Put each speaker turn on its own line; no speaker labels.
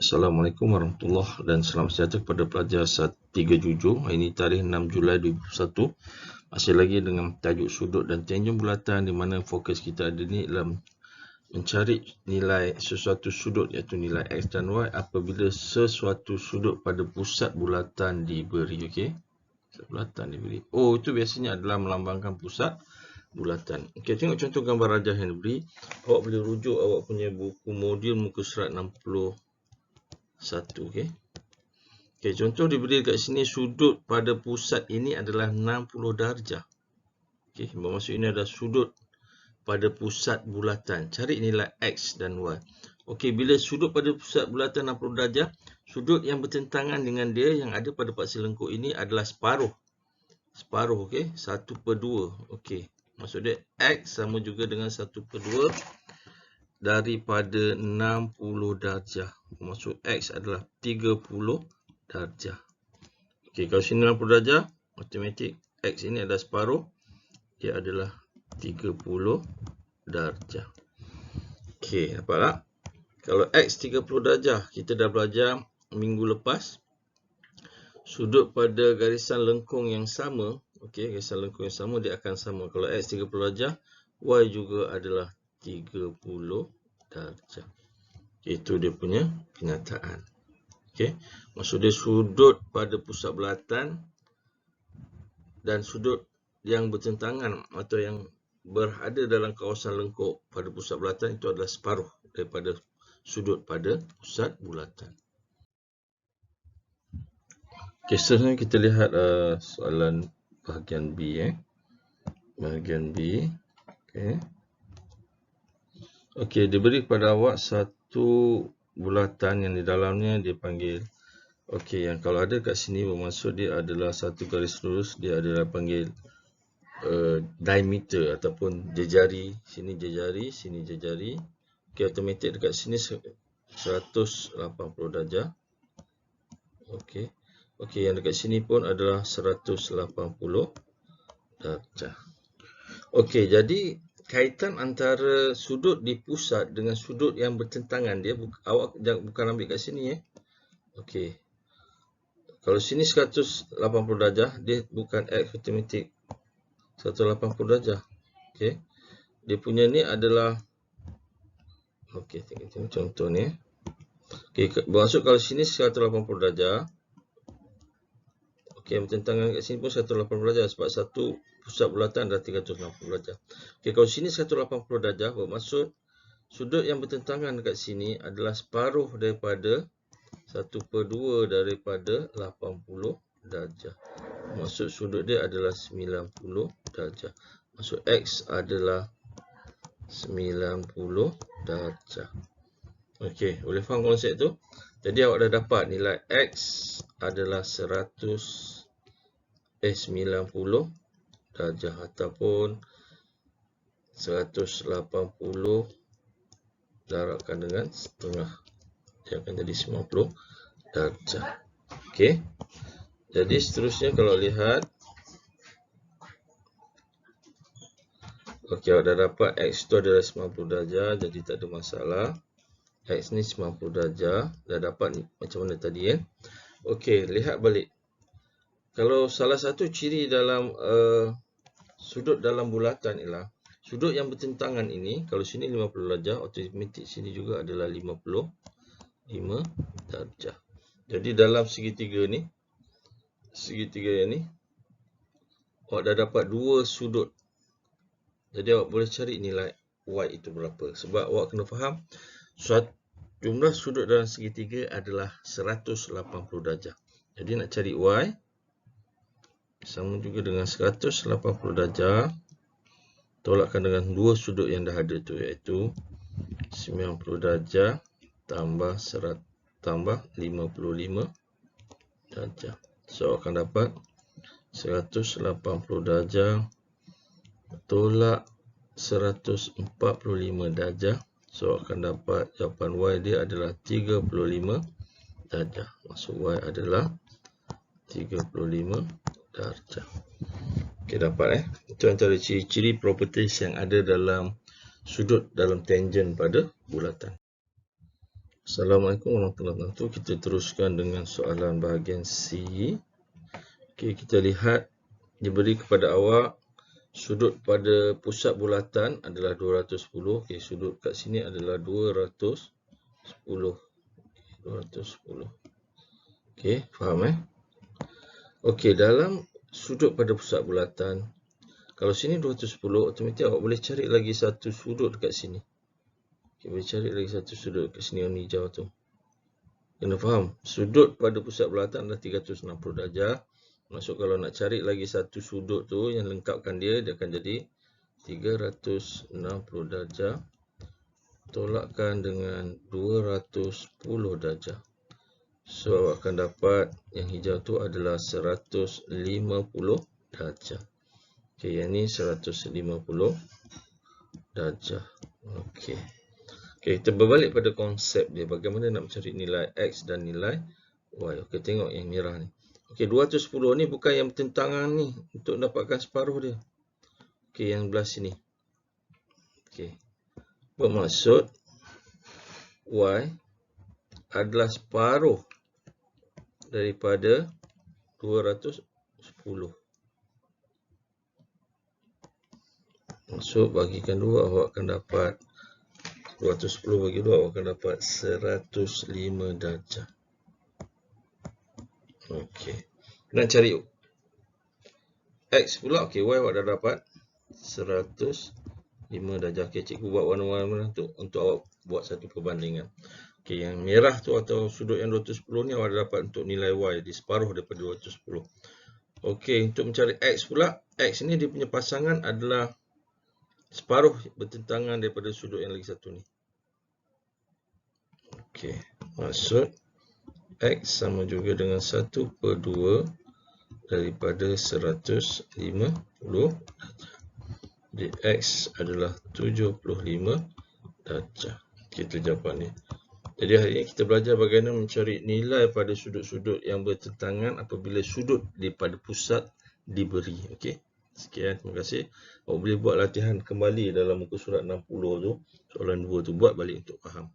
Assalamualaikum warahmatullahi dan selamat sejahtera kepada pelajar 37. Hari ini tarikh 6 Julai 2021. Masih lagi dengan tajuk sudut dan tanjung bulatan, di mana fokus kita ada ni dalam mencari nilai sesuatu sudut iaitu nilai X dan Y apabila sesuatu sudut pada pusat bulatan diberi. Okey. Pusat bulatan diberi. Oh, itu biasanya adalah melambangkan pusat bulatan. Okey, tengok contoh gambar rajah yang diberi. Awak boleh rujuk awak punya buku modul muka surat 61. Okey. Okey, contoh diberi dekat sini sudut pada pusat ini adalah 60 darjah. Okey, bermaksud ini adalah sudut pada pusat bulatan. Cari nilai X dan Y. Okey, bila sudut pada pusat bulatan 60 darjah, sudut yang bertentangan dengan dia yang ada pada paksi lengkuk ini adalah separuh. Separuh, okey. 1/2. Okey. Maksud dia X sama juga dengan 1/2 daripada 60 darjah. Maksud X adalah 30 darjah. Okey, kalau sini 60 darjah, automatik X ini adalah separuh. Dia adalah 30 darjah. Okey, dapat tak? Kalau X 30 darjah, kita dah belajar minggu lepas. Sudut pada garisan lengkung yang sama, okey, garisan lengkung yang sama, dia akan sama. Kalau X 30 darjah, Y juga adalah 30 darjah. Itu dia punya kenyataan. Okey, maksud dia sudut pada pusat bulatan dan sudut yang bertentangan atau yang berada dalam kawasan lengkuk pada pusat bulatan itu adalah separuh daripada sudut pada pusat bulatan. Okey, seterusnya kita lihat soalan bahagian B. Bahagian B. Okey. Okey, diberi kepada awak satu bulatan yang di dalamnya dipanggil. Okey, yang kalau ada kat sini bermaksud dia adalah satu garis lurus, dia adalah panggil diameter ataupun jejari. Sini jejari, sini jejari. Okey, automatik dekat sini 180 darjah. Okey. Okey, yang dekat sini pun adalah 180 darjah. Okey, jadi kaitan antara sudut di pusat dengan sudut yang bertentangan dia, awak bukan ambil kat sini. Okey. Kalau sini 180 darjah, dia bukan X automatik 180 darjah. Okey. Dia punya ni adalah, okey, tengok contoh ni. Okey, bermaksud kalau sini 180 darjah, okey, yang bertentangan kat sini pun 180 darjah sebab satu pusat bulatan adalah 360 darjah. Okey, kalau sini 180 darjah, bermaksud sudut yang bertentangan dekat sini adalah separuh daripada 1/2 daripada 80 darjah. Maksud sudut dia adalah 90 darjah. Maksud X adalah 90 darjah. Okey, boleh faham konsep tu? Jadi awak dah dapat nilai X adalah 90 darjah ataupun 180 darabkan dengan setengah. Dia akan jadi 90 darjah. Okey. Jadi seterusnya kalau lihat, okey, awak dah dapat X itu adalah 90 darjah, jadi tak ada masalah. X ni 90 darjah, dah dapat macam mana tadi . Okey, lihat balik. Kalau salah satu ciri dalam sudut dalam bulatan ialah sudut yang bertentangan ini, kalau sini 50 darjah, automatik sini juga adalah 55 darjah. Jadi dalam segitiga ni, segitiga yang ni, awak dah dapat dua sudut. Jadi awak boleh cari nilai Y itu berapa. Sebab awak kena faham, jumlah sudut dalam segitiga adalah 180 darjah. Jadi nak cari Y, sama juga dengan 180 darjah, tolakkan dengan dua sudut yang dah ada tu, iaitu 90 darjah tambah 55 darjah. So, akan dapat 180 darjah tolak 145 darjah. So, akan dapat jawapan Y dia adalah 35 darjah. Maksud Y adalah 35 darjah. Okey, dapat Itu antara ciri-ciri properties yang ada dalam sudut dalam tangent pada bulatan. Assalamualaikum warahmatullahi wabarakatuh. Kita teruskan dengan soalan bahagian C. Okey, kita lihat diberi kepada awak sudut pada pusat bulatan adalah 210. Okey, sudut kat sini adalah 210. 210. Okey, faham Okey, dalam sudut pada pusat bulatan, kalau sini 210, automatik awak boleh cari lagi satu sudut dekat sini. Okey, boleh cari lagi satu sudut dekat sini yang hijau tu. Kena faham, sudut pada pusat bulatan adalah 360 darjah. Maksud kalau nak cari lagi satu sudut tu yang lengkapkan dia, dia akan jadi 360 darjah tolakkan dengan 210 darjah. So, awak akan dapat yang hijau tu adalah 150 darjah. Okey, yang ni 150 darjah. Okey. Okey, kita berbalik pada konsep dia. Bagaimana nak mencari nilai X dan nilai Y. Okey, tengok yang merah ni. Okey, 210 ni bukan yang bertentangan ni untuk dapatkan separuh dia. Okey, yang belah sini. Okey. Bermaksud Y adalah separuh daripada 210. Maksud bagikan 2, awak akan dapat 210 bagi 2, awak akan dapat 105 darjah. Okey. Nak cari X pula. Okey, Y awak dah dapat 105 darjah. Okey, cikgu buat warna-warna tu untuk awak buat satu perbandingan. Okey, yang merah tu atau sudut yang 210 ni awak dah dapat untuk nilai Y di separuh daripada 210. Okey, untuk mencari X pula, X ni dia punya pasangan adalah separuh bertentangan daripada sudut yang lagi satu ni. Okey, maksud X sama juga dengan 1/2 daripada 150. Jadi X adalah 75 darjah. Kita jawapan ni. Jadi hari ini kita belajar bagaimana mencari nilai pada sudut-sudut yang bertentangan apabila sudut daripada pusat diberi. Okey. Sekian, terima kasih. Awak boleh buat latihan kembali dalam muka surat 60 tu. Soalan 2 tu buat balik untuk faham.